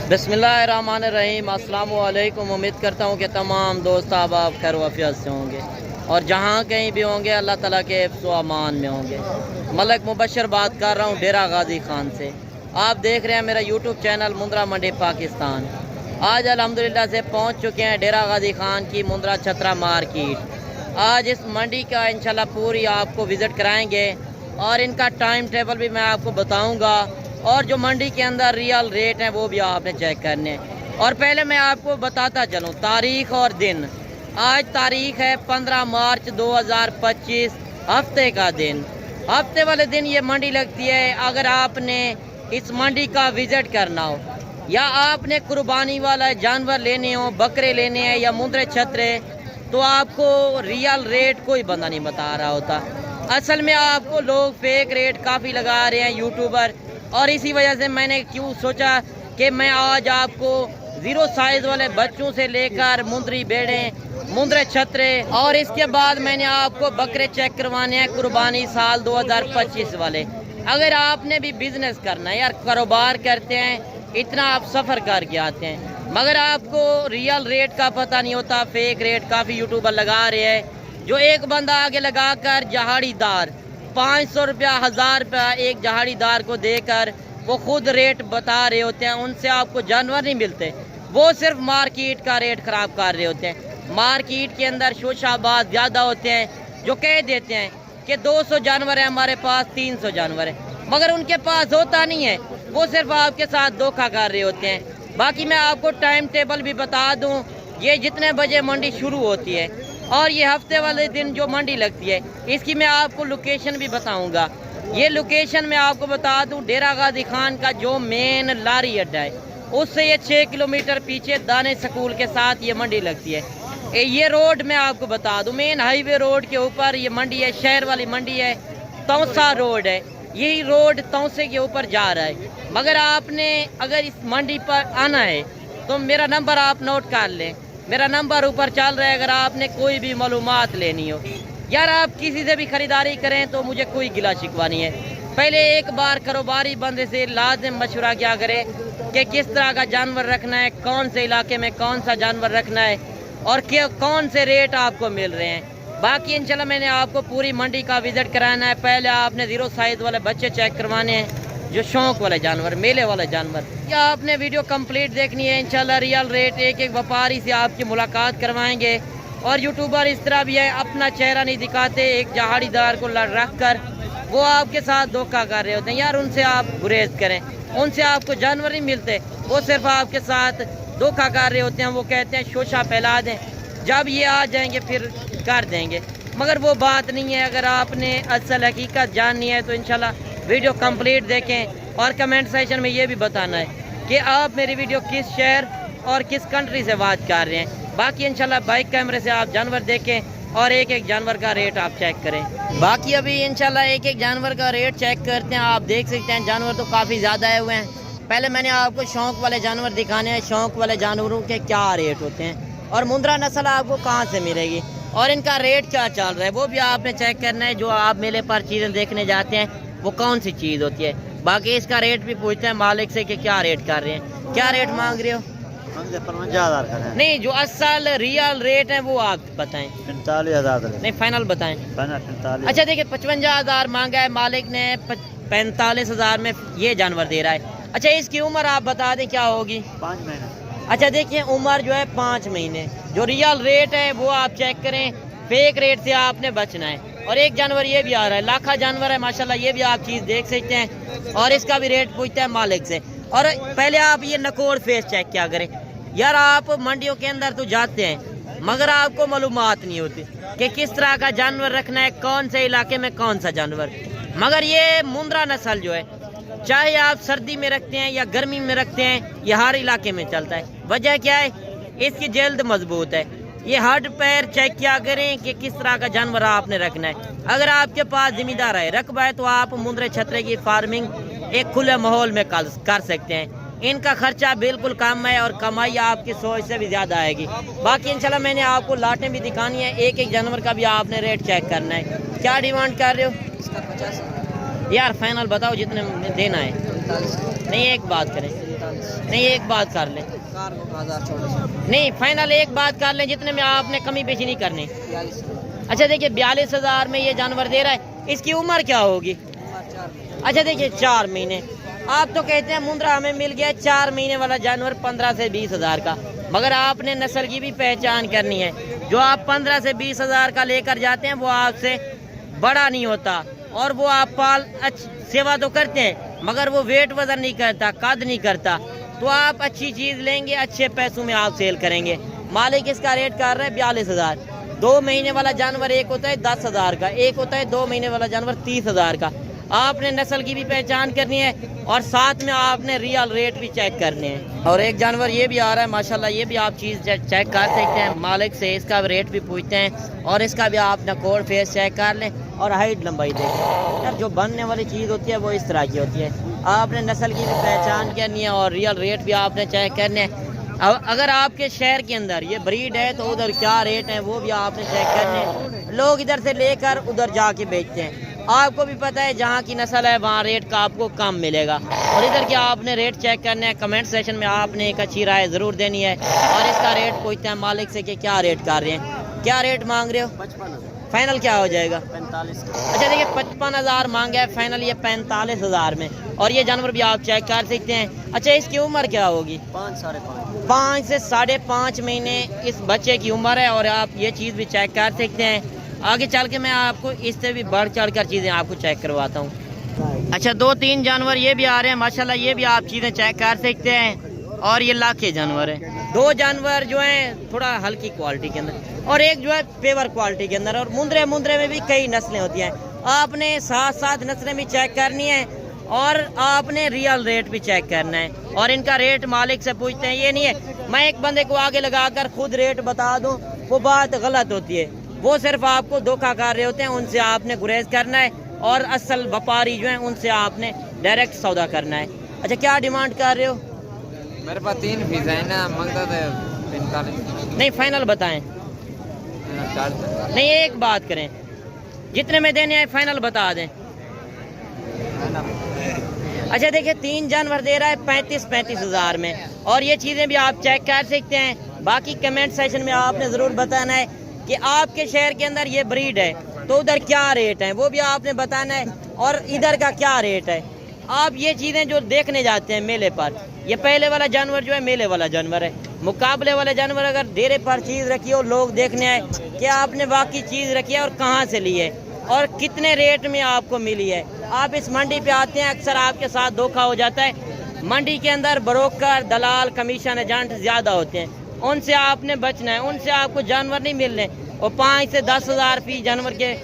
बिस्मिल्लाहिर्रहमानिर्रहीम। अस्सलाम वालेकुम। उम्मीद करता हूँ कि तमाम दोस्त आप खैर वफियत से होंगे और जहाँ कहीं भी होंगे अल्लाह ताला के हिफ्ज़ व अमान में होंगे। मलक मुबशर बात कर रहा हूँ डेरा गाजी खान से। आप देख रहे हैं मेरा यूट्यूब चैनल मुंद्रा मंडी पाकिस्तान। आज अल्हम्दुलिल्लाह से पहुँच चुके हैं डेरा गाजी खान की मुंद्रा छतरा मार्केट। आज इस मंडी का इंशाल्लाह पूरी आपको विज़िट कराएँगे और इनका टाइम टेबल भी मैं आपको बताऊँगा और जो मंडी के अंदर रियल रेट हैं वो भी आपने चेक करने हैं। और पहले मैं आपको बताता चलूँ तारीख और दिन। आज तारीख है 15 मार्च 2025, हफ्ते का दिन। हफ्ते वाले दिन ये मंडी लगती है। अगर आपने इस मंडी का विज़िट करना हो या आपने कुर्बानी वाला जानवर लेने हो, बकरे लेने हैं या मुंद्रे छतरे, तो आपको रियल रेट कोई बंदा नहीं बता रहा होता। असल में आपको लोग फेक रेट काफ़ी लगा रहे हैं यूट्यूबर, और इसी वजह से मैंने क्यों सोचा कि मैं आज आपको ज़ीरो साइज़ वाले बच्चों से लेकर मुंद्री बेड़े, मुंद्रे छतरे और इसके बाद मैंने आपको बकरे चेक करवाने हैं कुर्बानी साल 2025 वाले। अगर आपने भी बिज़नेस करना है यार, कारोबार करते हैं, इतना आप सफ़र करके आते हैं मगर आपको रियल रेट का पता नहीं होता, फेक रेट काफ़ी यूट्यूबर लगा रहे हैं। जो एक बंदा आगे लगा कर जहाड़ीदार 500 रुपया 1000 रुपया एक जहाड़ीदार को देकर वो खुद रेट बता रहे होते हैं, उनसे आपको जानवर नहीं मिलते। वो सिर्फ मार्केट का रेट ख़राब कर रहे होते हैं। मार्केट के अंदर शोशाबाज ज़्यादा होते हैं जो कह देते हैं कि 200 जानवर है हमारे पास, 300 जानवर है, मगर उनके पास होता नहीं है। वो सिर्फ आपके साथ धोखा कर रहे होते हैं। बाकी मैं आपको टाइम टेबल भी बता दूँ, ये जितने बजे मंडी शुरू होती है और ये हफ्ते वाले दिन जो मंडी लगती है इसकी मैं आपको लोकेशन भी बताऊंगा। ये लोकेशन मैं आपको बता दूं, डेरा गाजी खान का जो मेन लारी अड्डा है उससे ये 6 किलोमीटर पीछे दाने स्कूल के साथ ये मंडी लगती है। ये रोड मैं आपको बता दूं, मेन हाईवे रोड के ऊपर ये मंडी है, शहर वाली मंडी है, तौसा रोड है। यही रोड तौसे के ऊपर जा रहा है। मगर आपने अगर इस मंडी पर आना है तो मेरा नंबर आप नोट कर लें, मेरा नंबर ऊपर चल रहा है। अगर आपने कोई भी मालूमात लेनी हो यार, आप किसी से भी ख़रीदारी करें तो मुझे कोई गिला शिकवा नहीं है। पहले एक बार कारोबारी बंदे से लाजिम मशवरा किया करें कि किस तरह का जानवर रखना है, कौन से इलाके में कौन सा जानवर रखना है और कौन से रेट आपको मिल रहे हैं। बाकी इंशाल्लाह मैंने आपको पूरी मंडी का विज़िट कराना है। पहले आपने ज़ीरो साइज़ वाले बच्चे चेक करवाने हैं, जो शौक वाले जानवर, मेले वाले जानवर। या आपने वीडियो कंप्लीट देखनी है। इंशाल्लाह रियल रेट एक एक व्यापारी से आपकी मुलाकात करवाएंगे। और यूट्यूबर इस तरह भी है, अपना चेहरा नहीं दिखाते, एक जहाड़ीदार को रख कर वो आपके साथ धोखा कर रहे होते हैं। यार उनसे आप गुरेज करें, उनसे आपको जानवर नहीं मिलते, वो सिर्फ आपके साथ धोखा कर रहे होते हैं। वो कहते हैं शोशा फैला दें, जब ये आ जाएंगे फिर कर देंगे, मगर वो बात नहीं है। अगर आपने असल हकीकत जाननी है तो इंशाल्लाह वीडियो कंप्लीट देखें और कमेंट सेक्शन में ये भी बताना है कि आप मेरी वीडियो किस शहर और किस कंट्री से वाच कर रहे हैं। बाकी इंशाल्लाह बाइक कैमरे से आप जानवर देखें और एक एक जानवर का रेट आप चेक करें। बाकी अभी इंशाल्लाह एक एक जानवर का रेट चेक करते हैं। आप देख सकते हैं जानवर तो काफ़ी ज़्यादा आए हुए हैं। पहले मैंने आपको शौक़ वाले जानवर दिखाने हैं, शौक़ वाले जानवरों के क्या रेट होते हैं और मुंद्रा नस्ल आपको कहाँ से मिलेगी और इनका रेट क्या चल रहा है वो भी आपने चेक करना है। जो आप मेले पर चीज़ें देखने जाते हैं वो कौन सी चीज़ होती है। बाकी इसका रेट भी पूछते हैं मालिक से कि क्या रेट कर रहे हैं, क्या रेट मांग रहे हो। 55,000 का है। नहीं, जो असल रियल रेट है वो आप बताएं। 45,000 नहीं, फाइनल बताएं। 45। अच्छा देखिए, 55,000 मांगा है मालिक ने, 45,000 में ये जानवर दे रहा है। अच्छा इसकी उम्र आप बता दें क्या होगी। 5 महीने। अच्छा देखिए, उम्र जो है 5 महीने। जो रियल रेट है वो आप चेक करें, फेक रेट से आपने बचना है। और एक जानवर ये भी आ रहा है, लाखा जानवर है माशाल्लाह, ये भी आप चीज़ देख सकते हैं और इसका भी रेट पूछता है मालिक से। और पहले आप ये नकोर फेस चेक क्या करें। यार आप मंडियों के अंदर तो जाते हैं मगर आपको मालूमात नहीं होती कि किस तरह का जानवर रखना है, कौन से इलाके में कौन सा जानवर। मगर ये मुंद्रा नस्ल जो है, चाहे आप सर्दी में रखते हैं या गर्मी में रखते हैं, ये हर इलाके में चलता है। वजह क्या है, इसकी जल्द मजबूत है। ये हड्ड पैर चेक किया करें कि किस तरह का जानवर आपने रखना है। अगर आपके पास जिम्मेदार है, रकबा है, तो आप मुंद्रे छतरे की फार्मिंग एक खुले माहौल में कर सकते हैं। इनका खर्चा बिल्कुल कम है और कमाई आपकी सोच से भी ज़्यादा आएगी। बाकी इंशाल्लाह मैंने आपको लाटें भी दिखानी है, एक एक जानवर का भी आपने रेट चेक करना है। क्या डिमांड कर रहे हो इसका? 50 यार फाइनल बताओ जितने देना है। नहीं, एक बात करें, नहीं एक बात कर लें, नहीं फाइनल एक बात कर लें, जितने में आपने कमी बेची नहीं करनी। अच्छा देखिए 42,000 में ये जानवर दे रहा है, इसकी उम्र क्या होगी? अच्छा देखिए 4 महीने। आप तो कहते हैं मुंद्रा हमें मिल गया 4 महीने वाला जानवर 15 से 20,000 का, मगर आपने नस्ल की भी पहचान करनी है। जो आप 15 से 20,000 का लेकर जाते हैं वो आपसे बड़ा नहीं होता, और वो आप पाल सेवा तो करते हैं मगर वो वेट वजन नहीं करता, कद नहीं करता। तो आप अच्छी चीज़ लेंगे, अच्छे पैसों में आप सेल करेंगे। मालिक इसका रेट कर रहा है 42,000। 2 महीने वाला जानवर एक होता है 10,000 का, एक होता है 2 महीने वाला जानवर 30,000 का। आपने नस्ल की भी पहचान करनी है और साथ में आपने रियल रेट भी चेक करने हैं। और एक जानवर ये भी आ रहा है माशाल्लाह, ये भी आप चीज़ चेक कर सकते हैं मालिक से, इसका रेट भी पूछते हैं और इसका भी आप नकोर फेस चेक कर लें और हाइट लंबाई देखें। यार जो बनने वाली चीज़ होती है वो इस तरह की होती है। आपने नस्ल की भी पहचान करनी है और रियल रेट भी आपने चेक करने हैं। अगर आपके शहर के अंदर ये ब्रीड है तो उधर क्या रेट है वो भी आपने चेक करने हैं। लोग इधर से लेकर उधर जाके बेचते हैं, आपको भी पता है जहाँ की नस्ल है वहाँ रेट का आपको कम मिलेगा। और इधर के आपने रेट चेक करना है, कमेंट सेशन में आपने एक अच्छी राय ज़रूर देनी है और इसका रेट पूछते हैं मालिक से कि क्या रेट कर रहे हैं, क्या रेट मांग रहे हो? 55,000। फाइनल क्या हो जाएगा? 45। अच्छा देखिए 55,000 मांगा है, फाइनल ये 45,000 में। और ये जानवर भी आप चेक कर सकते हैं। अच्छा इसकी उम्र क्या होगी? 5 से 5.5 महीने इस बच्चे की उम्र है और आप ये चीज़ भी चेक कर सकते हैं। आगे चल के मैं आपको इससे भी बढ़ चढ़ कर चीज़ें आपको चेक करवाता हूँ। अच्छा 2-3 जानवर ये भी आ रहे हैं माशाल्लाह, ये भी आप चीज़ें चेक कर सकते हैं। और ये लाखे जानवर है, 2 जानवर जो हैं थोड़ा हल्की क्वालिटी के अंदर और एक जो है पेवर क्वालिटी के अंदर। और मुंद्रे में भी कई नस्लें होती हैं, आपने 7 नस्लें भी चेक करनी है और आपने रियल रेट भी चेक करना है। और इनका रेट मालिक से पूछते हैं, ये नहीं है मैं एक बंदे को आगे लगाकर खुद रेट बता दूं, वो बात गलत होती है। वो सिर्फ आपको धोखा कर रहे होते हैं, उनसे आपने गुरेज करना है और असल व्यापारी जो हैं उनसे आपने डायरेक्ट सौदा करना है। अच्छा क्या डिमांड कर रहे हो? मेरे पास 3 फीस है ना, मांगता था 45। नहीं फाइनल बताएं। नहीं एक बात करें, जितने में देने हैं फाइनल बता दें। अच्छा देखिए 3 जानवर दे रहा है 35,000 में और ये चीज़ें भी आप चेक कर सकते हैं। बाकी कमेंट सेशन में आपने ज़रूर बताना है कि आपके शहर के अंदर ये ब्रीड है तो उधर क्या रेट है, वो भी आपने बताना है और इधर का क्या रेट है। आप ये चीज़ें जो देखने जाते हैं मेले पर, ये पहले वाला जानवर जो है मेले वाला जानवर है, मुकाबले वाले जानवर अगर डेरे पर चीज़ रखी हो लोग देखने आए कि आपने बाकी चीज़ रखी है और कहाँ से ली है और कितने रेट में आपको मिली है। आप इस मंडी पे आते हैं, अक्सर आपके साथ धोखा हो जाता है। मंडी के अंदर ब्रोकर, दलाल, कमीशन एजेंट ज़्यादा होते हैं, उनसे आपने बचना है। उनसे आपको जानवर नहीं मिलने, वो 5 से 10,000 फी जानवर के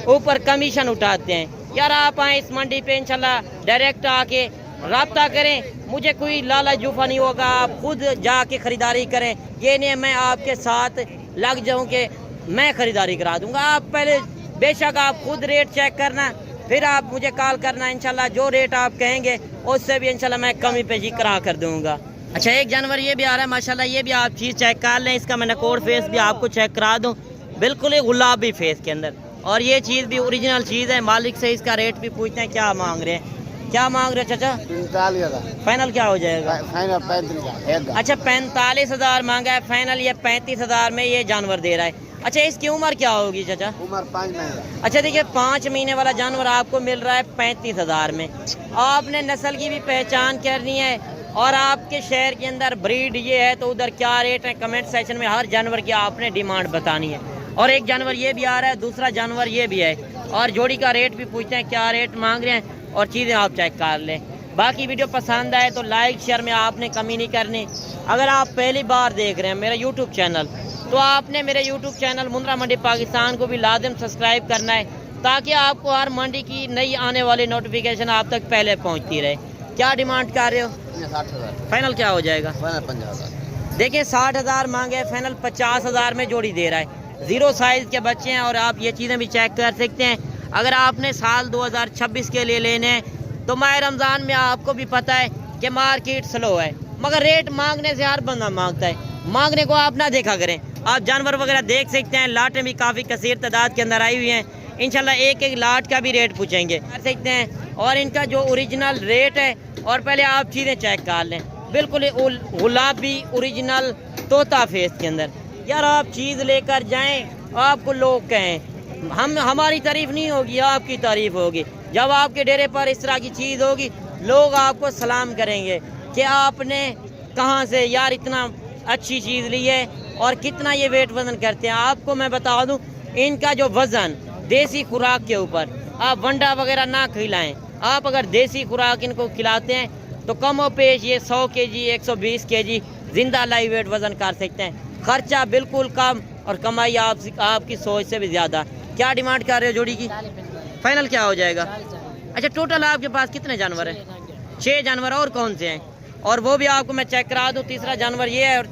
ऊपर कमीशन उठाते हैं। यार आप आए इस मंडी पे इंशाल्लाह डायरेक्ट आके राब्ता करें, मुझे कोई लाला जूफा नहीं होगा, आप खुद जाके ख़रीदारी करें। ये नहीं मैं आपके साथ लग जाऊं कि मैं ख़रीदारी करा दूंगा। आप पहले बेशक आप खुद रेट चेक करना, फिर आप मुझे कॉल करना। इंशाल्लाह जो रेट आप कहेंगे उससे भी इंशाल्लाह मैं कमी पेशी करा कर दूंगा। अच्छा एक जानवर ये भी आ रहा है माशाल्लाह, ये भी आप चीज़ चेक कर लें। इसका मैं नकोर फेस भी आपको चेक करा दूँ, बिल्कुल ही गुलाबी फेस के अंदर। और ये चीज़ भी ओरिजिनल चीज़ है। मालिक से इसका रेट भी पूछते हैं क्या मांग रहे हैं, क्या मांग रहे हैं चाचा? 45,000। फाइनल क्या हो जाएगा? फाइनल 35,000। अच्छा 45,000 मांगा है, फाइनल ये 35,000 में ये जानवर दे रहा है। अच्छा इसकी उम्र क्या होगी चाचा? उम्र 5 महीने। अच्छा देखिए 5 महीने वाला जानवर आपको मिल रहा है 35,000 में। आपने नस्ल की भी पहचान करनी है और आपके शहर के अंदर ब्रीड ये है तो उधर क्या रेट है, कमेंट सेक्शन में हर जानवर की आपने डिमांड बतानी है। और एक जानवर ये भी आ रहा है, दूसरा जानवर ये भी है और जोड़ी का रेट भी पूछते हैं क्या रेट मांग रहे हैं और चीज़ें आप चेक कर लें। बाकी वीडियो पसंद आए तो लाइक शेयर में आपने कमी नहीं करनी। अगर आप पहली बार देख रहे हैं मेरा यूट्यूब चैनल तो आपने मेरे यूट्यूब चैनल मुंद्रा मंडी पाकिस्तान को भी लाजिम सब्सक्राइब करना है ताकि आपको हर मंडी की नई आने वाली नोटिफिकेशन आप तक पहले पहुँचती रहे। क्या डिमांड कर रहे हो? 60,000। फाइनल क्या हो जाएगा? फाइनल 50,000। देखिए 60,000 मांगे, फाइनल 50,000 में जोड़ी दे रहा है। 0 साइज़ के बच्चे हैं और आप ये चीज़ें भी चेक कर सकते हैं। अगर आपने साल 2026 के लिए लेने हैं तो माह रमज़ान में आपको भी पता है कि मार्केट स्लो है, मगर रेट मांगने से हर बंदा मांगता है। मांगने को आप ना देखा करें। आप जानवर वगैरह देख सकते हैं, लाटें भी काफ़ी कसीर तादाद के अंदर आई हुई हैं। इंशाल्लाह एक एक लाट का भी रेट पूछेंगे कर सकते हैं और इनका जो ओरिजिनल रेट है। और पहले आप चीज़ें चेक कर लें, बिल्कुल गुलाबी ओरिजिनल तोता फेस के अंदर। यार आप चीज़ लेकर जाएं, आपको लोग कहें हमारी तारीफ नहीं होगी, आपकी तारीफ होगी। जब आपके डेरे पर इस तरह की चीज़ होगी, लोग आपको सलाम करेंगे कि आपने कहाँ से यार इतना अच्छी चीज़ ली है और कितना ये वेट वज़न करते हैं। आपको मैं बता दूं, इनका जो वज़न देसी खुराक के ऊपर, आप वंडा वगैरह ना खिलाएं। आप अगर देसी खुराक इनको खिलाते हैं तो कम और पेश ये 100 केजी 120 केजी जिंदा लाइव वेट वज़न कर सकते हैं। खर्चा बिल्कुल कम और कमाई आपकी सोच से भी ज़्यादा। क्या डिमांड कर रहे हो जोड़ी की? फाइनल क्या हो जाएगा? अच्छा, टोटल आपके पास कितने जानवर हैं? 6 जानवर। और कौन से हैं? और वो भी आपको मैं चेक करा दूँ। तीसरा जानवर ये है। और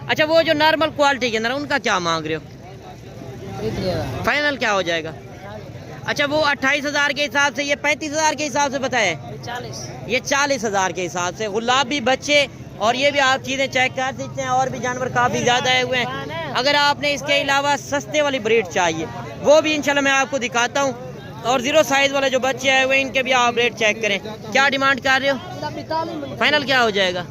अच्छा, वो जो नॉर्मल क्वालिटी के अंदर उनका क्या मांग रहे हो? फाइनल क्या हो जाएगा? अच्छा, वो 28,000 के हिसाब से, ये 35,000 के हिसाब से बताए? ये 40,000 के हिसाब से। गुलाबी बच्चे और ये भी आप चीज़ें चेक कर सकते हैं। और भी जानवर काफ़ी ज़्यादा आए हुए हैं। अगर आपने इसके अलावा सस्ते वाली ब्रीड चाहिए, वो भी इंशाल्लाह मैं आपको दिखाता हूँ। और 0 साइज़ वाले जो बच्चे आए हुए हैं, इनके भी आप रेट चेक करें। क्या डिमांड कर रहे हो? फाइनल क्या हो जाएगा?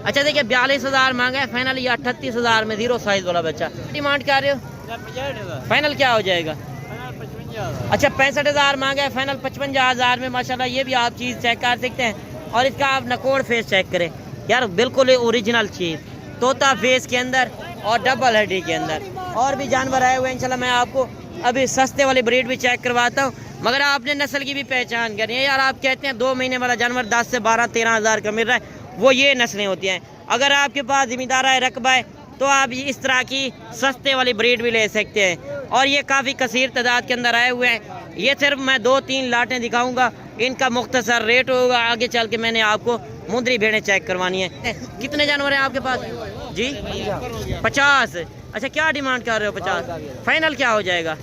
अच्छा देखिए, 42,000 मांगा है, फाइनल ये 38,000 में 0 साइज़ वाला बच्चा। डिमांड कर रहे हो? फाइनल क्या हो जाएगा? अच्छा, 65,000 मांगा है, फाइनल 55,000 में। माशाल्लाह ये भी आप चीज़ चेक कर सकते हैं। और इसका आप नकोड़ फेस चेक करें यार, बिल्कुल ओरिजिनल चीज़, तोता फेस के अंदर और डबल हड्डी के अंदर। और भी जानवर आए हुए हैं, इंशाल्लाह मैं आपको अभी सस्ते वाली ब्रीड भी चेक करवाता हूँ। मगर आपने नस्ल की भी पहचान करनी है यार। आप कहते हैं 2 महीने वाला जानवर 10 से 12-13,000 का मिल रहा है, वो ये नस्लें होती हैं। अगर आपके पास जिम्मेदार है, रकबा है, तो आप इस तरह की सस्ते वाली ब्रीड भी ले सकते हैं। और ये काफ़ी कसीर तादाद के अंदर आए हुए हैं। ये सिर्फ मैं 2-3 लाटें दिखाऊंगा, इनका मुख्तसर रेट होगा। आगे चल के मैंने आपको मुंदरी भेड़ें चेक करवानी है। कितने जानवर हैं आपके पास जी? 50। अच्छा, क्या डिमांड कर रहे हो? 50। फाइनल क्या हो जाएगा?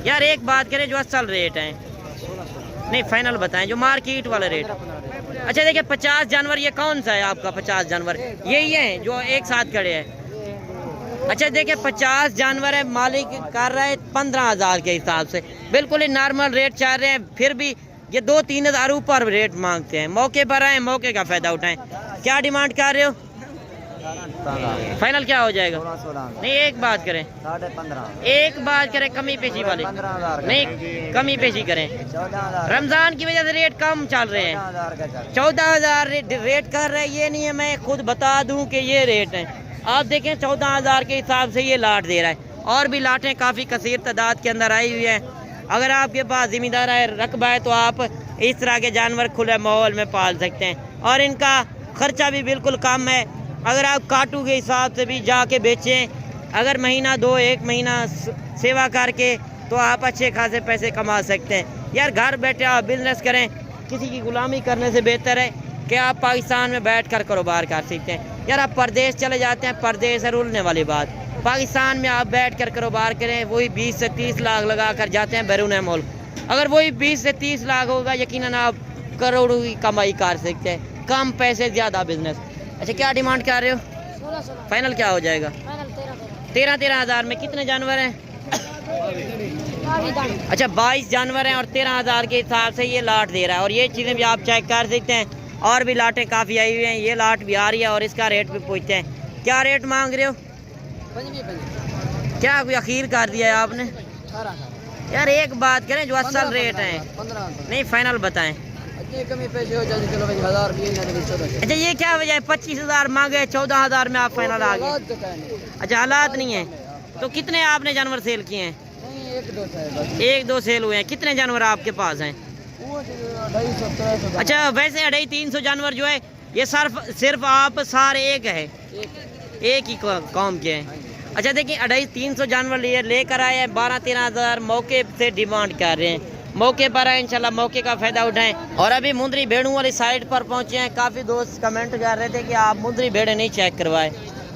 यार एक बात करें, जो असल रेट है नहीं, फाइनल बताएं जो मार्केट वाला रेट। अच्छा देखिए, 50 जानवर ये कौन सा है आपका? 50 जानवर यही है जो एक साथ खड़े हैं। अच्छा देखिए, 50 जानवर है, मालिक कर रहा है 15,000 के हिसाब से। बिल्कुल ही नॉर्मल रेट चल रहे हैं, फिर भी ये 2-3 हज़ार ऊपर रेट मांगते हैं। मौके पर आए, मौके का फायदा उठाएं। क्या डिमांड कर रहे हो? फाइनल क्या हो जाएगा? नहीं, एक बात करें, 15.5। एक बात करें, कमी पेशी वाली नहीं, कमी पेशी करें। रमजान की वजह से रेट कम चल रहे हैं। 14,000 रेट कर रहे हैं। ये नहीं है मैं खुद बता दूं कि ये रेट है। आप देखें, 14,000 के हिसाब से ये लाट दे रहा है। और भी लाटें काफ़ी कसीर तादाद के अंदर आई हुई हैं। अगर आपके पास जिम्मेदार है, रकबा है, तो आप इस तरह के जानवर खुले माहौल में पाल सकते हैं। और इनका खर्चा भी बिल्कुल कम है। अगर आप काटू के हिसाब से भी जाके बेचें, अगर महीना 1 महीना सेवा करके, तो आप अच्छे खासे पैसे कमा सकते हैं। यार घर बैठे आप बिजनेस करें, किसी की गुलामी करने से बेहतर है कि आप पाकिस्तान में बैठकर कारोबार कर सकते हैं। यार आप परदेश चले जाते हैं, परदेश है रुलने वाली बात। पाकिस्तान में आप बैठकर कारोबार करें, वही 20 से 30 लाख लगा कर जाते हैं बैरून मुल्क। अगर वही 20 से 30 लाख होगा, यकीनन आप करोड़ों की कमाई कर सकते हैं। कम पैसे ज़्यादा बिजनेस। अच्छा, क्या डिमांड कर रहे हो? 16। फाइनल क्या हो जाएगा? 13,000 में। कितने जानवर हैं? अच्छा, 22 जानवर हैं और 13,000 के हिसाब से ये लाट दे रहा है। और ये चीज़ें भी आप चेक कर सकते हैं। और भी लाटें काफ़ी आई हुई हैं। ये लाट भी आ रही है और इसका रेट भी पूछते हैं। क्या रेट मांग रहे हो? क्या कोई अखीर कर दिया है आपने? यार एक बात करें, जो असल रेट है। नहीं, फाइनल बताएं। कमी पैसे हो जाए, चलो 1,000 की। अच्छा, ये क्या वजह है? 25,000 मांगे, 14,000 में आप फाइनल आ गए। अच्छा, हालात नहीं है। तो कितने आपने जानवर सेल किए हैं? 1-2 सेल हुए हैं। कितने जानवर आपके पास हैं? अच्छा, वैसे 250-300 जानवर जो है, ये सिर्फ आप सारे एक ही कौम के हैं। अच्छा देखिए, 250-300 जानवर लेकर आए हैं। 12-13 हज़ार मौके से डिमांड कर रहे हैं। मौके पर है, इंशाल्लाह मौके का फ़ायदा उठाएं। और अभी मुंदरी भेड़ों वाली साइड पर पहुंचे हैं। काफ़ी दोस्त कमेंट कर रहे थे कि आप मुंदरी भेड़ें नहीं चेक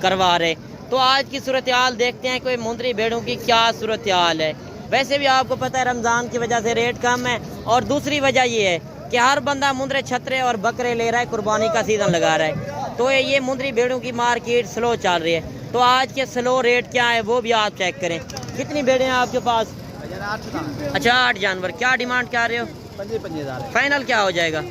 करवा रहे। तो आज की सूरत हाल देखते हैं, कोई मुंदरी भेड़ों की क्या सूरत हाल है। वैसे भी आपको पता है, रमज़ान की वजह से रेट कम है। और दूसरी वजह ये है कि हर बंदा मुंदरे, छतरे और बकरे ले रहा है, कुर्बानी का सीज़न लगा रहा है। तो ये मुंदरी भेड़ों की मार्केट स्लो चल रही है। तो आज के स्लो रेट क्या है वो भी आप चेक करें। कितनी भेड़ें हैं आपके पास? अच्छा, 8 जानवर। क्या डिमांड कर रहे हो? 25,000 फाइनल क्या हो जाएगा?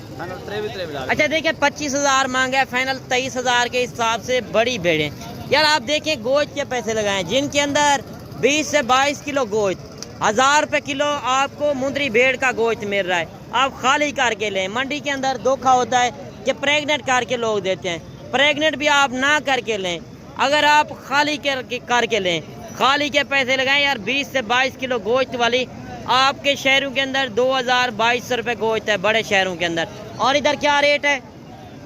अच्छा देखिए 25,000 मांगा है, फाइनल 23,000 के हिसाब से बड़ी भेड़ें। यार आप देखें गोश्त के पैसे लगाएं जिनके अंदर 20 से 22 किलो गोश्त, 1000 रुपये किलो आपको मुंदरी भेड़ का गोश्त मिल रहा है। आप खाली करके लें। मंडी के अंदर धोखा होता है कि प्रेग्नेंट करके लोग देते हैं, प्रेग्नेंट भी आप ना करके लें। अगर आप खाली करके लें, खाली के पैसे लगाएं यार। 20 से 22 किलो गोश्त वाली आपके शहरों के अंदर 2,000-2,200 रुपये गोश्त है बड़े शहरों के अंदर। और इधर क्या रेट है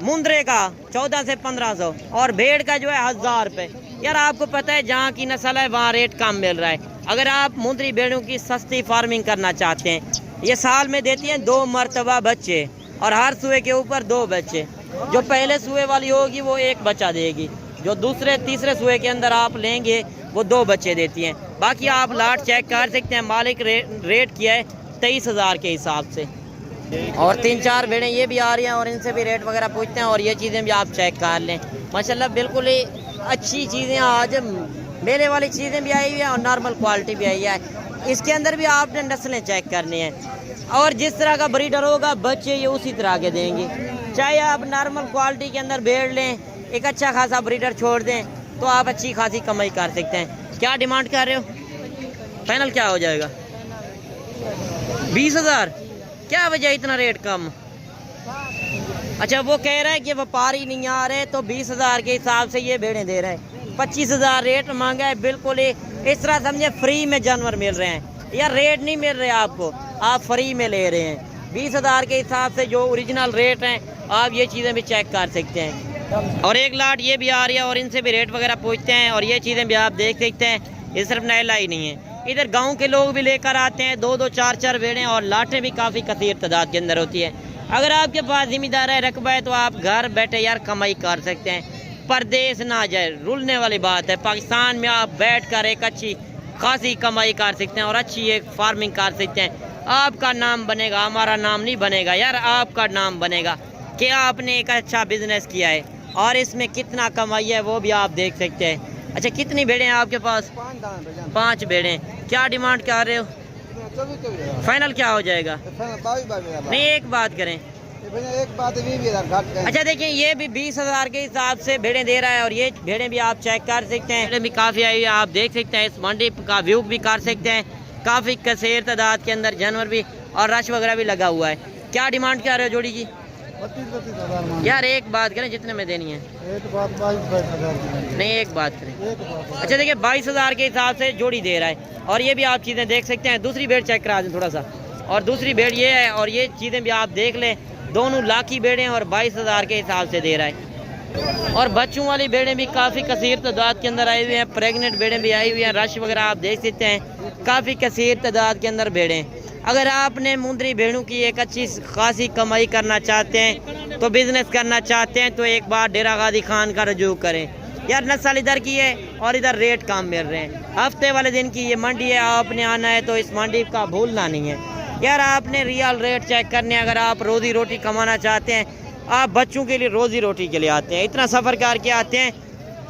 मुंदरे का? 14 से 1500 और भेड़ का जो है 1000 रुपये। यार आपको पता है जहाँ की नस्ल है वहाँ रेट कम मिल रहा है। अगर आप मुंदरी भेड़ों की सस्ती फार्मिंग करना चाहते हैं, ये साल में देती हैं 2 मरतबा बच्चे और हर सुए के ऊपर 2 बच्चे। जो पहले सुए वाली होगी वो 1 बच्चा देगी, जो दूसरे तीसरे सुए के अंदर आप लेंगे वो 2 बच्चे देती हैं। बाकी आप लाट चेक कर सकते हैं, मालिक रेट किया है 23,000 के हिसाब से। और 3-4 भेड़ें ये भी आ रही हैं और इनसे भी रेट वगैरह पूछते हैं और ये चीज़ें भी आप चेक कर लें। माशाल्लाह बिल्कुल ही अच्छी चीज़ें, आज मेले वाली चीज़ें भी आई हुई हैं और नॉर्मल क्वालिटी भी आई है। इसके अंदर भी आपने नस्लें चेक करनी हैं और जिस तरह का ब्रीडर होगा बच्चे ये उसी तरह के देंगे। चाहे आप नॉर्मल क्वालिटी के अंदर भेड़ लें, एक अच्छा खासा ब्रीडर छोड़ दें तो आप अच्छी खासी कमाई कर सकते हैं। क्या डिमांड कर रहे हो? फाइनल क्या हो जाएगा? 20,000? क्या वजह इतना रेट कम? अच्छा वो कह रहा है कि व्यापारी नहीं आ रहे तो 20,000 के हिसाब से ये भेड़ें दे रहे हैं। 25,000 रेट मांगा है, बिल्कुल ही इस तरह समझे फ्री में जानवर मिल रहे हैं। यार रेट नहीं मिल रहे आपको, आप फ्री में ले रहे हैं। 20,000 के हिसाब से जो ओरिजिनल रेट हैं आप ये चीज़ें भी चेक कर सकते हैं। और एक लाट ये भी आ रही है और इनसे भी रेट वगैरह पूछते हैं और ये चीज़ें भी आप देख सकते हैं। ये सिर्फ नैला ही नहीं है, इधर गांव के लोग भी लेकर आते हैं 2-2, 4-4 भेड़ें और लाटें भी काफ़ी कसीर तादाद के अंदर होती है। अगर आपके पास जिम्मेदार है, रकबा है तो आप घर बैठे यार कमाई कर सकते हैं, परदेश ना जाए। रुलने वाली बात है, पाकिस्तान में आप बैठ कर एक अच्छी खासी कमाई कर सकते हैं और अच्छी एक फार्मिंग कर सकते हैं। आपका नाम बनेगा, हमारा नाम नहीं बनेगा यार, आपका नाम बनेगा कि आपने एक अच्छा बिजनेस किया है और इसमें कितना कमाई है वो भी आप देख सकते हैं। अच्छा कितनी भेड़ें हैं आपके पास? 5 भेड़ें। क्या डिमांड कर रहे हो? फाइनल क्या हो जाएगा? नहीं एक बात करें। एक बात 20,000। अच्छा देखिए ये भी 20,000 के हिसाब से भेड़ें दे रहा है और ये भेड़ें भी आप चेक कर सकते हैं। भेड़ें भी काफ़ी आई हुई है, आप देख सकते हैं। इस मंडी का व्यू भी कर सकते हैं, काफ़ी कसीर तादाद के अंदर जानवर भी और रश वगैरह भी लगा हुआ है। क्या डिमांड कर रहे हो जोड़ी की? 32,000 यार एक बात करें, जितने में देनी है? एक बात 22,000 नहीं एक बात करें। अच्छा देखिए 22,000 के हिसाब से जोड़ी दे रहा है और ये भी आप चीज़ें देख सकते हैं। दूसरी भेड़ चेक करा दें थोड़ा सा, और दूसरी भेड़ ये है और ये चीज़ें भी आप देख लें। दोनों लाखी भेड़ें और 22,000 के हिसाब से दे रहा है। और बच्चों वाली भेड़ें भी काफ़ी कसीर तादाद के अंदर आई हुई हैं, प्रेग्नेंट भेड़ें भी आई हुई हैं। रश वगैरह आप देख सकते हैं, काफ़ी कसीर तादाद के अंदर भेड़ें। अगर आपने मुंदरी भेड़ों की एक अच्छी खासी कमाई करना चाहते हैं तो बिज़नेस करना चाहते हैं तो एक बार डेरा गाजी खान का रजू करें। यार नस्ल इधर की है और इधर रेट कम मिल रहे हैं। हफ्ते वाले दिन की ये मंडी है, आपने आना है तो इस मंडी का भूलना नहीं है यार। आपने रियल रेट चेक करने, अगर आप रोज़ी रोटी कमाना चाहते हैं, आप बच्चों के लिए रोज़ी रोटी के लिए आते हैं, इतना सफ़र करके आते हैं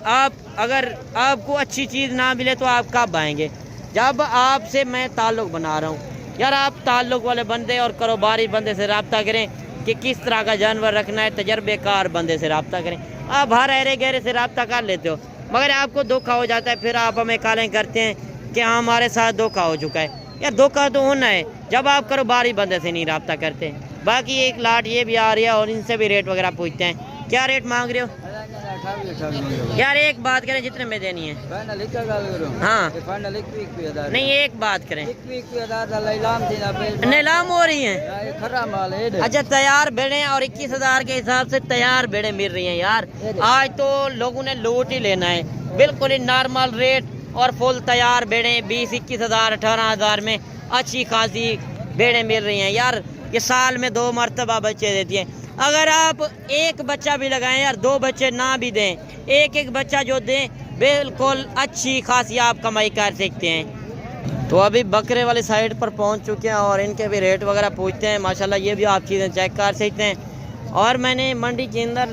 आप। अगर आपको अच्छी चीज़ ना मिले तो आप कब आएंगे? जब आपसे मैं ताल्लुक़ बना रहा हूँ यार। आप ताल्लुक़ वाले बंदे और कारोबारी बंदे से रब्ता करें कि किस तरह का जानवर रखना है, तजर्बेकार बंदे से रब्ता करें। आप हर अहरे गहरे से रब्ता कर लेते हो मगर आपको धोखा हो जाता है, फिर आप हमें कालें करते हैं कि हमारे साथ धोखा हो चुका है। यार धोखा तो होना है जब आप कारोबारी बंदे से नहीं रब्ता करते। बाकी एक लाट ये भी आ रही है और इनसे भी रेट वगैरह पूछते हैं। क्या रेट मांग रहे हो? यार एक बात करें, जितने में देनी है? हाँ नहीं एक बात करें, नीलाम हो रही है। अच्छा तैयार भेड़ें और 21,000 के हिसाब से तैयार भेड़ें मिल रही हैं यार। आज तो लोगों ने लूट ही लेना है, बिल्कुल ही नॉर्मल रेट और फुल तैयार भेड़ें 20-21,000 18,000 में अच्छी खासी भेड़ें मिल रही हैं यार। ये साल में 2 मरतबा बच्चे देती हैं। अगर आप एक बच्चा भी लगाएं यार, 2 बच्चे ना भी दें, एक बच्चा जो दें, बिल्कुल अच्छी खासी आप कमाई कर सकते हैं। तो अभी बकरे वाली साइड पर पहुंच चुके हैं और इनके भी रेट वगैरह पूछते हैं। माशाल्लाह ये भी आप चीज़ें चेक कर सकते हैं। और मैंने मंडी के अंदर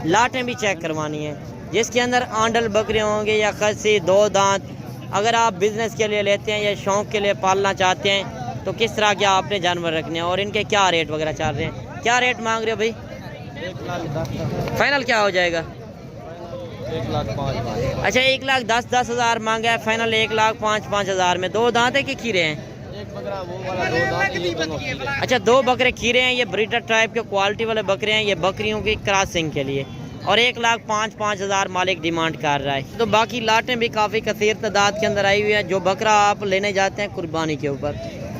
लाटें भी चेक करवानी है जिसके अंदर आंडल बकरे होंगे या खस्सी 2 दांत। अगर आप बिज़नेस के लिए लेते हैं या शौक़ के लिए पालना चाहते हैं तो किस तरह के आपने जानवर रखने हैं और इनके क्या रेट वगैरह चल रहे हैं? क्या रेट मांग रहे हो भाई? 1,10,000 फाइनल क्या हो जाएगा? 1,05,000 अच्छा 1,10,10,000 मांगा है, फाइनल 1,05,05,000 में। 2 दांत है कि खीरे हैं? एक बकरा वो वाला 2 दांत ये दोनों खीरे। अच्छा 2 बकरे खीरे हैं, ये ब्रीडर टाइप के क्वालिटी वाले बकरे हैं, ये बकरियों की क्रॉसिंग के लिए। और 1,05,05,000 मालिक डिमांड कर रहा है। तो बाकी लाटें भी काफ़ी कसीर तादाद के अंदर आई हुई हैं। जो बकरा आप लेने जाते हैं कुर्बानी के ऊपर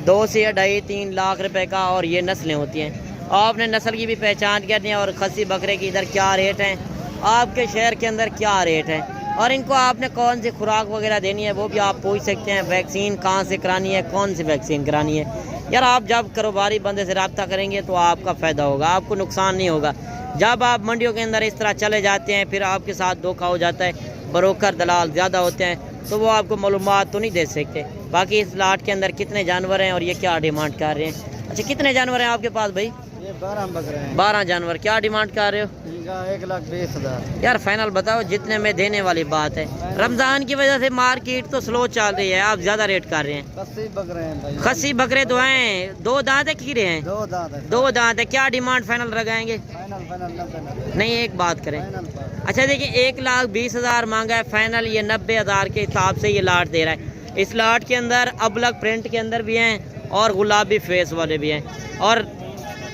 2 से 2.5-3 लाख रुपए का, और ये नस्लें होती हैं। आपने नस्ल की भी पहचान करनी है और खसी बकरे की इधर क्या रेट हैं, आपके शहर के अंदर क्या रेट है, और इनको आपने कौन सी खुराक वगैरह देनी है वो भी आप पूछ सकते हैं। वैक्सीन कहाँ से करानी है, कौन सी वैक्सीन करानी है। यार आप जब कारोबारी बंदे से रब्ता करेंगे तो आपका फ़ायदा होगा, आपको नुकसान नहीं होगा। जब आप मंडियों के अंदर इस तरह चले जाते हैं फिर आपके साथ धोखा हो जाता है, ब्रोकर दलाल ज़्यादा होते हैं तो वो आपको मालूमात तो नहीं दे सकते। बाकी इस लाट के अंदर कितने जानवर हैं और ये क्या डिमांड कर रहे हैं? अच्छा कितने जानवर हैं आपके पास भाई? ये 12 बकरे हैं। 12 जानवर। क्या डिमांड कर रहे हो? इनका 1,20,000। यार फाइनल बताओ, जितने में देने वाली बात है। रमज़ान की वजह से मार्केट तो स्लो चल रही है, आप ज़्यादा रेट कर रहे हैं। 80 बकरे हैं भाई। खसी बकरे तो हैं, 2 दांत है खीरे हैं? 2 दांत है। 2 दांत है। क्या डिमांड फाइनल लगाएंगे? फाइनल 90। नहीं एक बात करें। फाइनल पर। अच्छा देखिए 1,20,000 मांगा है, फाइनल ये 90,000 के हिसाब से ये लाट दे रहा है। इस लाट के अंदर अबलग प्रिंट के अंदर भी हैं और गुलाबी फेस वाले भी हैं, और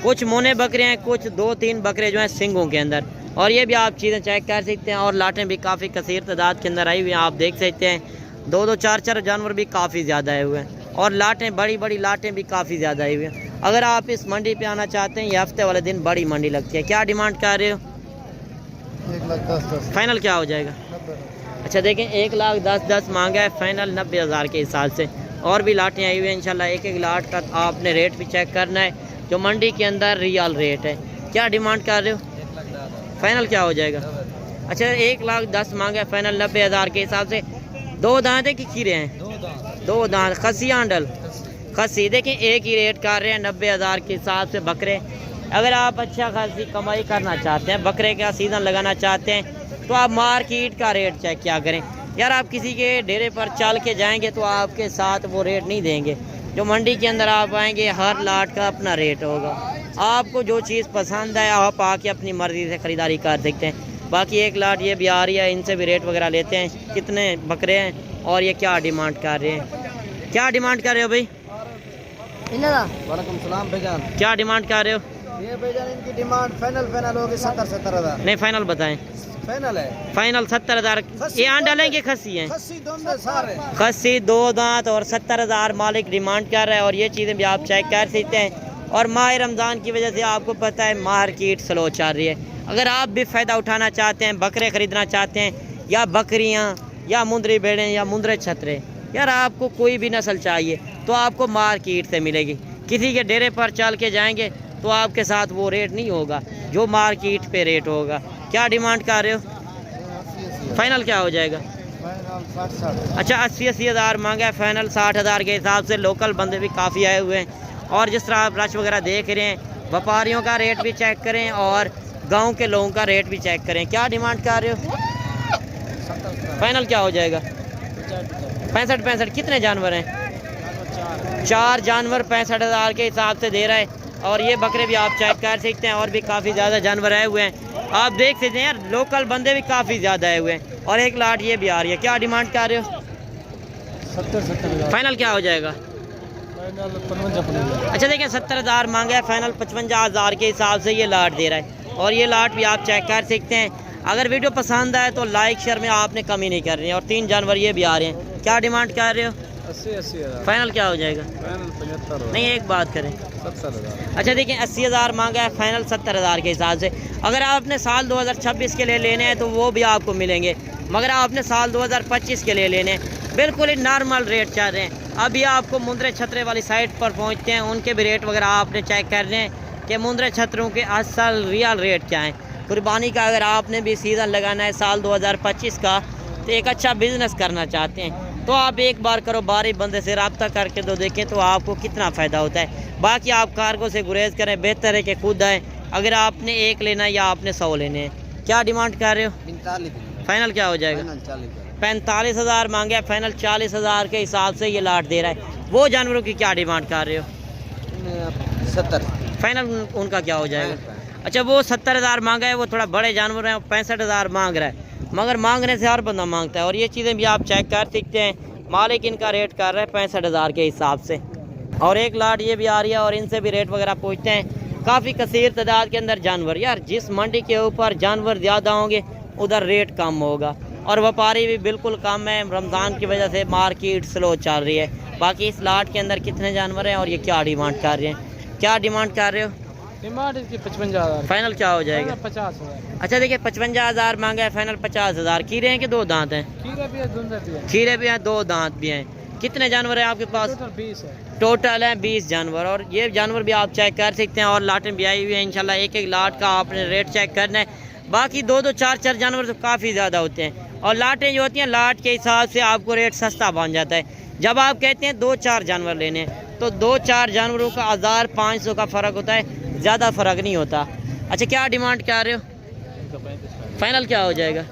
कुछ मोने बकरे हैं, कुछ 2-3 बकरे जो हैं सिंगों के अंदर। और ये भी आप चीज़ें चेक कर सकते हैं। और लाटें भी काफ़ी कसीर तादाद के अंदर आई हुई हैं, आप देख सकते हैं। 2-2, 4-4 जानवर भी काफ़ी ज़्यादा आए हुए हैं, और लाटें बड़ी बड़ी लाटें भी काफ़ी ज़्यादा आई हुई हैं। अगर आप इस मंडी पे आना चाहते हैं, ये हफ्ते वाले दिन बड़ी मंडी लगती है। क्या डिमांड कर रहे हो? 1,10,000। फाइनल क्या हो जाएगा? 90। अच्छा देखें 1,10,10 मांगा है, फाइनल 90,000 के हिसाब से। और भी लाटें आई हुई हैं इंशाल्लाह। एक एक लाट का आपने रेट भी चेक करना है जो मंडी के अंदर रियल रेट है। क्या डिमांड कर रहे हो? फाइनल क्या हो जाएगा? अच्छा 1,10,000 मांगा है, फाइनल 90,000 के हिसाब से। 2 दांत है कि खीरे हैं? 2 दांत। खसी आंडल खसी। देखें एक ही रेट कर रहे हैं 90,000 के हिसाब से बकरे। अगर आप अच्छा खासी कमाई करना चाहते हैं, बकरे का सीज़न लगाना चाहते हैं, तो आप मार्केट का रेट चेक क्या करें। यार आप किसी के डेरे पर चल के जाएंगे तो आपके साथ वो रेट नहीं देंगे। जो मंडी के अंदर आप आएंगे हर लाट का अपना रेट होगा। आपको जो चीज़ पसंद है आप आके अपनी मर्ज़ी से ख़रीदारी कर सकते हैं। बाकी एक लाट ये भी आ रही है, इनसे भी रेट वगैरह लेते हैं कितने बकरे हैं और ये क्या डिमांड कर रहे हैं। क्या डिमांड कर रहे हो भाई? वालेकुम सलाम भाईजान। क्या डिमांड कर रहे हो? ये भाईजान इनकी डिमांड फाइनल होगी 70,000। नहीं फाइनल बताएं। फाइनल है। फाइनल 70,000। ये आंडा लेंगे खसी हैं? खसी दोनों सारे। खसी 2 दांत और 70,000 मालिक डिमांड कर रहा है। और ये चीज़ें भी आप चेक कर सकते हैं। और माह रमज़ान की वजह से आपको पता है मार्केट स्लो चल रही है। अगर आप भी फ़ायदा उठाना चाहते हैं, बकरे ख़रीदना चाहते हैं, या बकरियां, या मुंदरी भेड़ें, या मुंदरे छतरे, यार आपको कोई भी नस्ल चाहिए तो आपको मार्केट से मिलेगी। किसी के डेरे पर चल के जाएंगे तो आपके साथ वो रेट नहीं होगा जो मार्केट पे रेट होगा। क्या डिमांड कर रहे हो? फाइनल क्या हो जाएगा? फाइनल 60,000। अच्छा 80,000 मांगा है, फाइनल 60,000 के हिसाब से। लोकल बंदे भी काफ़ी आए हुए हैं। और जिस तरह आप रश वगैरह देख रहे हैं, व्यापारियों का रेट भी चेक करें और गांव के लोगों का रेट भी चेक करें। क्या डिमांड कर रहे हो? फाइनल क्या हो जाएगा? 65। कितने जानवर हैं? 4 जानवर 65,000 के हिसाब से दे रहा है। और ये बकरे भी आप चेक कर सकते हैं। और भी काफ़ी ज़्यादा जानवर आए हुए हैं, आप देख सकते हैं। यार लोकल बंदे भी काफ़ी ज़्यादा आए हुए हैं। और एक लाट ये भी आ रही है। क्या डिमांड कर रहे हो? 70,000। फाइनल क्या हो जाएगा? फाइनल 55,000। अच्छा देखिए 70,000 मांगा है, फाइनल 55,000 के हिसाब से ये लाट दे रहा है। और ये लाट भी आप चेक कर सकते हैं। अगर वीडियो पसंद आए तो लाइक शेयर में आपने कमी नहीं करनी है। और 3 जानवर ये भी आ रहे हैं। क्या डिमांड कर रहे हो? 80,000। फाइनल क्या हो जाएगा? फाइनल 75,000। नहीं एक बात करें। 70,000। अच्छा देखिए 80,000 मांगा है, फाइनल 70,000 के हिसाब से। अगर आपने साल 2026 के लिए लेने हैं तो वो भी आपको मिलेंगे, मगर आपने साल 2025 के लिए लेने हैं। बिल्कुल ही नॉर्मल रेट चल रहे हैं। अभी आपको मुंदरे छतरे वाली साइट पर पहुंचते हैं, उनके भी रेट वगैरह आपने चेक करने हैं कि मुंदरे छतरों के असल रियल रेट क्या हैं। कुर्बानी का अगर आपने भी सीज़न लगाना है साल 2025 का, तो एक अच्छा बिज़नेस करना चाहते हैं, तो आप एक बार कारोबारी बंदे से रब्ता करके तो देखें तो आपको कितना फ़ायदा होता है। बाकी आप कार्गो से गुरेज करें, बेहतर है कि खुद आएँ। अगर आपने 1 लेना है या आपने 100 लेने हैं, क्या डिमांड कर रहे हो? 45 फाइनल क्या हो जाएगा? 45,000 मांगे, फाइनल 40,000 के हिसाब से ये लाट दे रहा है। वो जानवरों की क्या डिमांड कर रहे हो? 70 फाइनल उनका क्या हो जाएगा? अच्छा, वो 70,000 मांगा है, वो थोड़ा बड़े जानवर हैं, 65,000 मांग रहा है, मगर मांगने से हर बंदा मांगता है। और ये चीज़ें भी आप चेक कर सकते हैं, मालिक इनका रेट कर रहा है 65,000 के हिसाब से। और एक लाट ये भी आ रही है और इनसे भी रेट वगैरह पूछते हैं। काफ़ी कसीर तादाद के अंदर जानवर, यार जिस मंडी के ऊपर जानवर ज़्यादा होंगे उधर रेट कम होगा, और व्यापारी भी बिल्कुल कम है। रमज़ान की वजह से मार्केट स्लो चल रही है। बाकी इस लाट के अंदर कितने जानवर हैं और ये क्या डिमांड कर रहे हैं? क्या डिमांड कर रहे हो? डिमांड इसकी 55,000। फाइनल क्या हो जाएगा? 50,000। अच्छा देखिए, 55,000 मांगा है, फाइनल 50,000। खीरे हैं कि दो दांत हैं? खीरा भी है, धुंधर भी है। खीरे भी हैं, दो दांत भी हैं। कितने जानवर हैं आपके पास? टोटल 20 है। टोटल है 20 जानवर। और ये जानवर भी आप चेक कर सकते हैं, और लाटें भी आई हुई हैं इंशाल्लाह। एक एक लाट का आपने रेट चेक करना है। बाकी दो दो चार चार जानवर तो काफ़ी ज़्यादा होते हैं, और लाटें जो होती हैं लाट के हिसाब से आपको रेट सस्ता बन जाता है। जब आप कहते हैं 2-4 जानवर लेने हैं तो 2-4 जानवरों का 1,500 का फ़र्क होता है, ज़्यादा फ़र्क नहीं होता। अच्छा, क्या डिमांड कर रहे हो? फाइनल क्या हो जाएगा?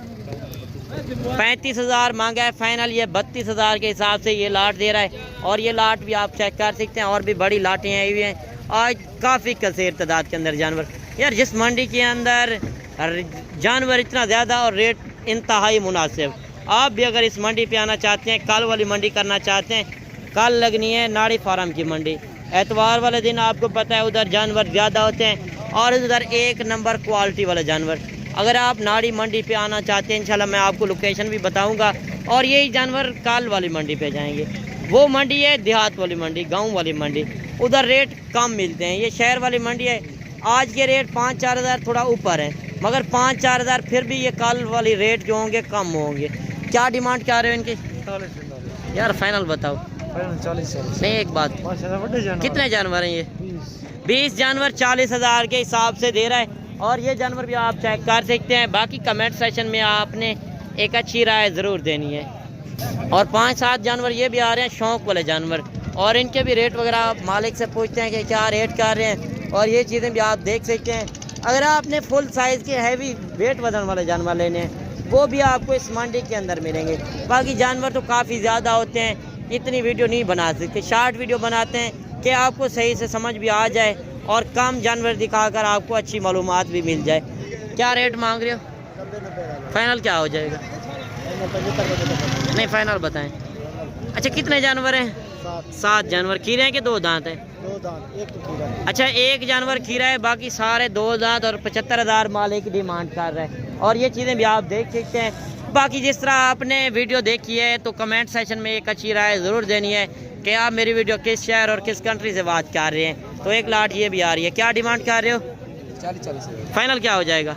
35,000 मांगा है, फाइनल ये 32,000 के हिसाब से ये लाट दे रहा है। और ये लाट भी आप चेक कर सकते हैं, और भी बड़ी लाटें आई हुई हैं आज, काफ़ी कसीर तादाद के अंदर जानवर। यार जिस मंडी के अंदर जानवर इतना ज़्यादा और रेट इंतहाई मुनासिब, आप भी अगर इस मंडी पे आना चाहते हैं, कल वाली मंडी करना चाहते हैं, कल लगनी है नाड़ी फार्म की मंडी। एतवार वाले दिन आपको पता है उधर जानवर ज़्यादा होते हैं, और उधर एक नंबर क्वालिटी वाले जानवर। अगर आप नाड़ी मंडी पे आना चाहते हैं, इंशाल्लाह मैं आपको लोकेशन भी बताऊंगा, और यही जानवर कल वाली मंडी पे जाएंगे। वो मंडी है देहात वाली मंडी, गांव वाली मंडी, उधर रेट कम मिलते हैं। ये शहर वाली मंडी है, आज के रेट 5-4 हज़ार थोड़ा ऊपर है, मगर 5-4 हज़ार फिर भी ये कल वाली रेट जो होंगे कम होंगे। क्या डिमांड क्या रहे हो इनकी? यार फाइनल बताओ। 40। नहीं, एक बात, कितने जानवर हैं ये? 20 जानवर 40,000 के हिसाब से दे रहा है। और ये जानवर भी आप चेक कर सकते हैं। बाकी कमेंट सेक्शन में आपने एक अच्छी राय ज़रूर देनी है। और 5-7 जानवर ये भी आ रहे हैं शौक़ वाले जानवर, और इनके भी रेट वगैरह आप मालिक से पूछते हैं कि क्या रेट कर रहे हैं, और ये चीज़ें भी आप देख सकते हैं। अगर आपने फुल साइज़ के हैवी वेट वजन वाले जानवर लेने हैं, वो भी आपको इस मंडी के अंदर मिलेंगे। बाकी जानवर तो काफ़ी ज़्यादा होते हैं, इतनी वीडियो नहीं बना सकते, शॉर्ट वीडियो बनाते हैं कि आपको सही से समझ भी आ जाए और कम जानवर दिखाकर आपको अच्छी मालूमात भी मिल जाए। क्या रेट मांग रहे हो? फाइनल क्या हो जाएगा? नहीं, फाइनल बताएं। अच्छा, कितने जानवर हैं? 7 जानवर। खीरे हैं कि 2 दांत हैं? 2 दांत, एक तो खीरा है। अच्छा, एक जानवर खीरा है, बाकी सारे 2 दांत, और 75,000 मालिक डिमांड कर रहे हैं। और ये चीज़ें भी आप देख सकते हैं। बाकी जिस तरह आपने वीडियो देखी है तो कमेंट सेक्शन में एक अच्छी राय ज़रूर देनी है कि आप मेरी वीडियो किस शहर और किस कंट्री से बात कर रहे हैं। तो एक लाट ये भी आ रही है। क्या डिमांड कर रहे हो? 40। फाइनल क्या हो जाएगा?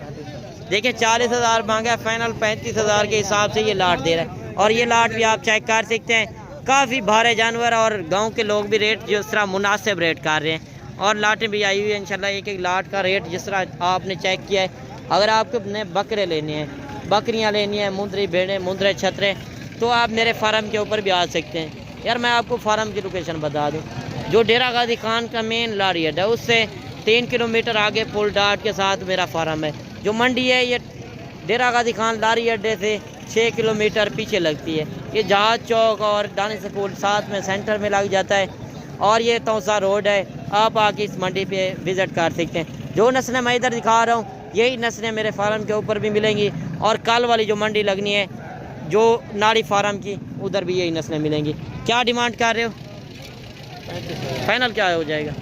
देखिए 40,000 मांगा है, फाइनल 35,000 के हिसाब से ये लाट दे रहा है। और ये लाट भी आप चेक कर सकते हैं, काफ़ी भारे जानवर, और गांव के लोग भी रेट जिस तरह मुनासिब रेट कर रहे हैं। और लाटें भी आई हुई है इंशाल्लाह। एक एक लाट का रेट जिस तरह आपने चेक किया है। अगर आपको अपने बकरे लेने हैं, बकरियां लेनी है, मुंदरी भेड़ें, मुंदरे छतरे, तो आप मेरे फार्म के ऊपर भी आ सकते हैं। यार मैं आपको फार्म की लोकेशन बता दूँ, जो डेरा गाजी खान का मेन लारी अड्डा है उससे 3 किलोमीटर आगे पुल डाट के साथ मेरा फार्म है। जो मंडी है ये डेरा गाजी खान लारी अड्डे से 6 किलोमीटर पीछे लगती है। ये जहाज चौक और दानिश स्कूल साथ में सेंटर में लग जाता है, और ये तौसा रोड है। आप आके इस मंडी पे विज़िट कर सकते हैं। जो नस्लें मैं इधर दिखा रहा हूँ यही नस्लें मेरे फार्म के ऊपर भी मिलेंगी, और कल वाली जो मंडी लगनी है जो नाड़ी फार्म की, उधर भी यही नस्लें मिलेंगी। क्या डिमांड कर रहे हो? फाइनल क्या हो जाएगा?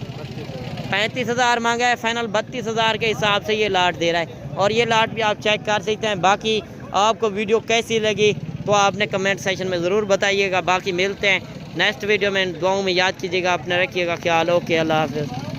35,000 मांगा है, फाइनल 32,000 के हिसाब से ये लाट दे रहा है। और ये लाट भी आप चेक कर सकते हैं। बाकी आपको वीडियो कैसी लगी तो आपने कमेंट सेक्शन में ज़रूर बताइएगा। बाकी मिलते हैं नेक्स्ट वीडियो में। दुआओं में याद कीजिएगा, अपने रखिएगा ख्याल। ओके, अल्लाह हाफ़िज़।